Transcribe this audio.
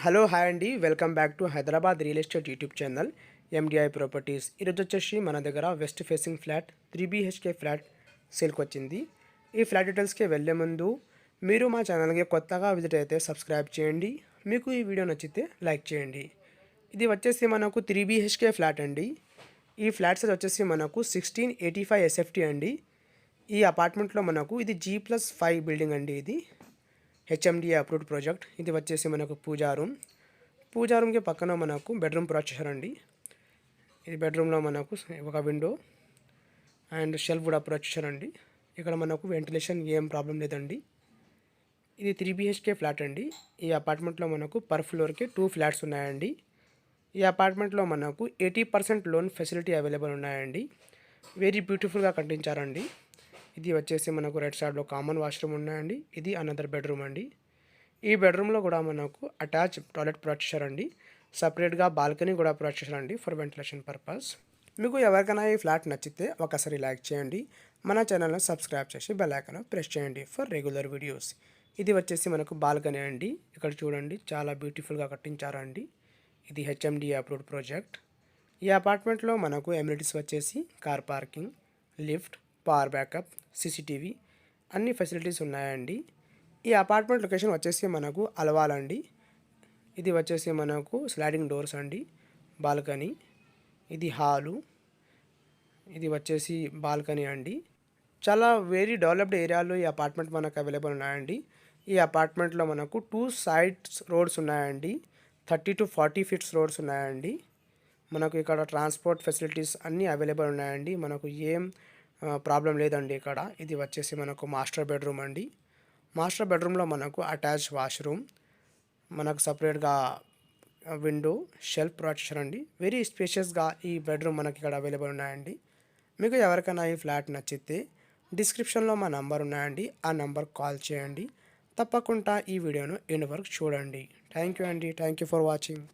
Hello hi అండి, welcome back to Hyderabad real estate YouTube channel MDI properties. ఈరోజు వచ్చేసి మన దగ్గర west facing flat 3BHK flat సేల్కి వచ్చింది. ఈ ఫ్లాట్ డీటెయిల్స్కి వెళ్ళే ముందు మీరు మా ఛానల్కి కొత్తగా విజిట్ అయితే సబ్స్క్రైబ్ చేయండి. మీకు ఈ వీడియో నచ్చితే లైక్ చేయండి. ఇది వచ్చేసి మనకు 3BHK ఫ్లాట్ అండి. ఈ ఫ్లాట్ సైజ్ వచ్చేసి మనకు 1685 SFT అండి. ఈ అపార్ట్మెంట్లో మనకు ఇది G+5 బిల్డింగ్ అండి. ఇది హెచ్ఎండిఏ అప్రూవ్డ్ ప్రాజెక్ట్. ఇది వచ్చేసి మనకు పూజా రూమ్కి పక్కన మనకు బెడ్రూమ్ ప్రొవైడ్ చేశారండి. ఇది బెడ్రూమ్లో మనకు ఒక విండో అండ్ షెల్ఫ్ కూడా ప్రొవైడ్ చేశారండి. ఇక్కడ మనకు వెంటిలేషన్ ఏం ప్రాబ్లం లేదండి. ఇది 3BHK ఫ్లాట్ అండి. ఈ అపార్ట్మెంట్లో మనకు పర్ ఫ్లోర్కి 2 ఫ్లాట్స్ ఉన్నాయండి. ఈ అపార్ట్మెంట్లో మనకు 80% లోన్ ఫెసిలిటీ అవైలబుల్ ఉన్నాయండి. వెరీ బ్యూటిఫుల్గా కట్టించారండి. ఇది వచ్చేసి మనకు రైట్ సైడ్లో కామన్ వాష్రూమ్ ఉన్నాయండి. ఇది అనదర్ బెడ్రూమ్ అండి. ఈ బెడ్రూమ్లో కూడా మనకు అటాచ్ టాయిలెట్ ప్రొవైడ్ చేశారండి. సపరేట్గా బాల్కనీ కూడా ప్రొవైడ్ చేశారండి ఫర్ వెంటిలేషన్ పర్పస్. మీకు ఎవరికైనా ఈ ఫ్లాట్ నచ్చితే ఒకసారి లైక్ చేయండి. మన ఛానల్ని సబ్స్క్రైబ్ చేసి బెల్ ఐకాన్ ప్రెస్ చేయండి ఫర్ రెగ్యులర్ వీడియోస్. ఇది వచ్చేసి మనకు బాల్కనీ అండి. ఇక్కడ చూడండి, చాలా బ్యూటిఫుల్గా కట్టించారండి. ఇది హెచ్ఎండిఏ అప్రూవ్డ్ ప్రాజెక్ట్. ఈ అపార్ట్మెంట్లో మనకు ఎమ్యూనిటీస్ వచ్చేసి car parking, lift, power backup, CCTV అన్ని ఫెసిలిటీస్ ఉన్నాయండి. ఈ అపార్ట్మెంట్ లొకేషన్ వచ్చేసి మనకు అలవాల్ అండి. ఇది వచ్చేసి మనకు స్లైడింగ్ డోర్స్ అండి. బాల్కనీ, ఇది హాలు, ఇది వచ్చేసి బాల్కనీ అండి. చాలా వెరీ డెవలప్డ్ ఏరియాలో ఈ అపార్ట్మెంట్ మనకు అవైలబుల్ ఉన్నాయండి. ఈ అపార్ట్మెంట్లో మనకు 2 సైడ్స్ రోడ్స్ ఉన్నాయండి. 30 to 40 ఫీట్స్ రోడ్స్ ఉన్నాయండి. మనకు ఇక్కడ ట్రాన్స్పోర్ట్ ఫెసిలిటీస్ అన్నీ అవైలబుల్ ఉన్నాయండి. మనకు ఏం ప్రాబ్లం లేదండి ఇక్కడ. ఇది వచ్చేసి మనకు మాస్టర్ బెడ్రూమ్ అండి. మాస్టర్ బెడ్రూమ్లో మనకు అటాచ్ వాష్రూమ్, మనకు సపరేట్గా విండో, షెల్ఫ్ ప్రొవైడ్ చేశారండి. వెరీ స్పేషియస్గా ఈ బెడ్రూమ్ మనకి ఇక్కడ అవైలబుల్ ఉన్నాయండి. మీకు ఎవరికైనా ఈ ఫ్లాట్ నచ్చితే డిస్క్రిప్షన్లో మా నంబర్ ఉన్నాయండి. ఆ నంబర్ కాల్ చేయండి. తప్పకుండా ఈ వీడియోను ఎండ్ వరకు చూడండి. థ్యాంక్ యూ అండి. Thank you for watching.